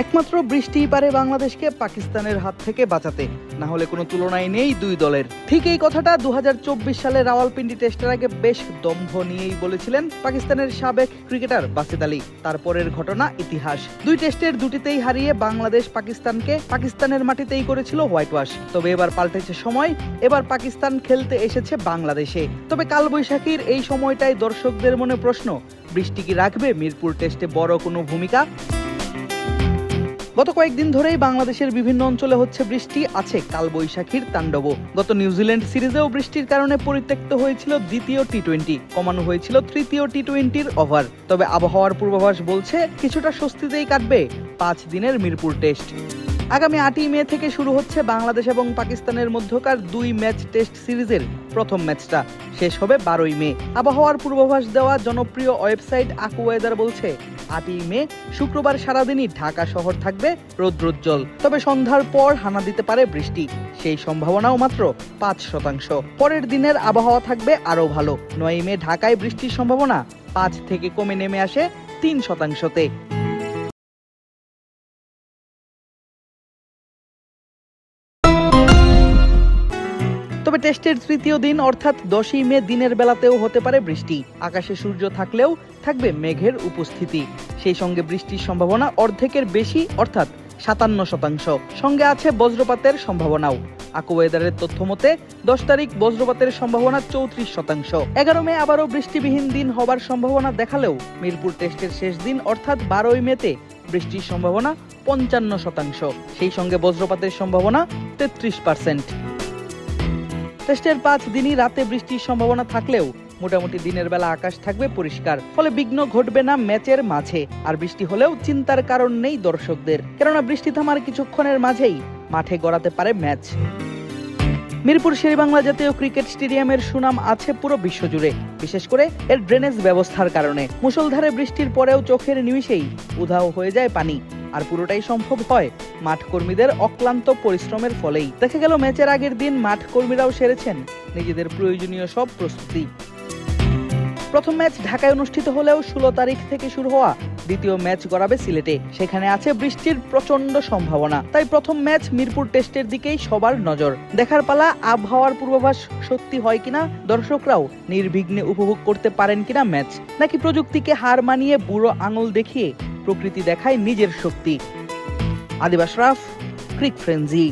একমাত্র বৃষ্টিই পারে বাংলাদেশকে পাকিস্তানের হাত থেকে বাঁচাতে, না হলে কোনো তুলনাই নেই দুই দলের। ঠিক এই কথাটা 2024 সালে রাওয়ালপিন্ডি টেস্টের আগে বেশ দম্ভ নিয়েই বলেছিলেন পাকিস্তানের সাবেক ক্রিকেটার বাসিত আলী। তারপরের ঘটনা ইতিহাস। দুই টেস্টের দুটিতেই হারিয়ে বাংলাদেশ পাকিস্তানকে পাকিস্তানের মাটিতেই করেছিল হোয়াইট ওয়াশ। তবে এবার পাল্টেছে সময়, এবার পাকিস্তান খেলতে এসেছে বাংলাদেশে। তবে কালবৈশাখীর এই সময়টাই দর্শকদের মনে প্রশ্ন, বৃষ্টি কি রাখবে মিরপুর টেস্টে বড় কোনো ভূমিকা? গত কয়েকদিন ধরেই বাংলাদেশের বিভিন্ন অঞ্চলে হচ্ছে বৃষ্টি, আছে কালবৈশাখীর তাণ্ডবও। গত নিউজিল্যান্ড সিরিজেও বৃষ্টির কারণে পরিত্যক্ত হয়েছিল দ্বিতীয় টি-20, কমানো হয়েছিল তৃতীয় টি-20-র ওভার। তবে আবহাওয়ার পূর্বাভাস বলছে কিছুটা স্বস্তিতেই কাটবে 5 দিনের মিরপুর টেস্ট। আগামী 8ই মে থেকে শুরু হচ্ছে বাংলাদেশ এবং পাকিস্তানের মধ্যকার 2 ম্যাচ টেস্ট সিরিজের প্রথম ম্যাচটা, শেষ হবে 12ই মে। আবহাওয়ার পূর্বাভাস দেওয়া জনপ্রিয় ওয়েবসাইট AccuWeather বলছে 8ই মে শুক্রবার সারাদিনই ঢাকা শহর থাকবে রৌদ্রোজ্জ্বল, তবে সন্ধ্যার পর হানা দিতে পারে বৃষ্টি, সেই সম্ভাবনাও মাত্র 5%। পরের দিনের আবহাওয়া থাকবে আরও ভালো। 9ই মে ঢাকায় বৃষ্টির সম্ভাবনা 5 থেকে কমে নেমে আসে 3%-তে। তবে টেস্টের তৃতীয় দিন অর্থাৎ 10ই মে দিনের বেলাতেও হতে পারে বৃষ্টি। আকাশে সূর্য থাকলেও থাকবে মেঘের উপস্থিতি, সেই সঙ্গে বৃষ্টির সম্ভাবনা অর্ধেকের বেশি অর্থাৎ 57%। সঙ্গে আছে বজ্রপাতের সম্ভাবনাও। AccuWeather-এর তথ্য মতে 10 তারিখ বজ্রপাতের সম্ভাবনা 34%। 11 মে আবারও বৃষ্টিবিহীন দিন হবার সম্ভাবনা দেখালেও মিরপুর টেস্টের শেষ দিন অর্থাৎ 12ই মেতে বৃষ্টির সম্ভাবনা 55%, সেই সঙ্গে বজ্রপাতের সম্ভাবনা 33%। টেস্টের 5 দিনই রাতে বৃষ্টির সম্ভাবনা থাকলেও মোটামুটি দিনের বেলা আকাশ থাকবে পরিষ্কার, ফলে বিঘ্ন ঘটবে না ম্যাচের মাঝে। আর বৃষ্টি হলেও চিন্তার কারণ নেই দর্শকদের, কেননা বৃষ্টি থামার কিছুক্ষণের মাঝেই মাঠে গড়াতে পারে ম্যাচ। মিরপুর শেরেবাংলা জাতীয় ক্রিকেট স্টেডিয়ামের সুনাম আছে পুরো বিশ্বজুড়ে, বিশেষ করে এর ড্রেনেজ ব্যবস্থার কারণে। মুষলধারে বৃষ্টির পরেও চোখের নিমিষেই উধাও হয়ে যায় পানি, আর পুরোটাই সম্ভব হয় মাঠ কর্মীদের অক্লান্ত পরিশ্রমের ফলেই। দেখা গেল ম্যাচের আগের দিন মাঠ কর্মীরাও সেরেছেন নিজেদের প্রয়োজনীয় সব প্রস্তুতি। প্রথম ম্যাচ ঢাকায় অনুষ্ঠিত হলেও 16 তারিখ থেকে শুরু হওয়া দ্বিতীয় ম্যাচ গড়াবে সিলেটে। সেখানে আছে বৃষ্টির প্রচন্ড সম্ভাবনা, তাই প্রথম ম্যাচ মিরপুর টেস্টের দিকেই সবার নজর। দেখার পালা আবহাওয়ার পূর্বাভাস সত্যি হয় কিনা, দর্শকরাও নির্বিঘ্নে উপভোগ করতে পারেন কিনা ম্যাচ, নাকি প্রযুক্তিকে হার মানিয়ে বুড়ো আঙুল দেখিয়ে প্রকৃতি দেখায় নিজের শক্তি। আদিব আশরাফ, ক্রিক ফ্রেঞ্জি।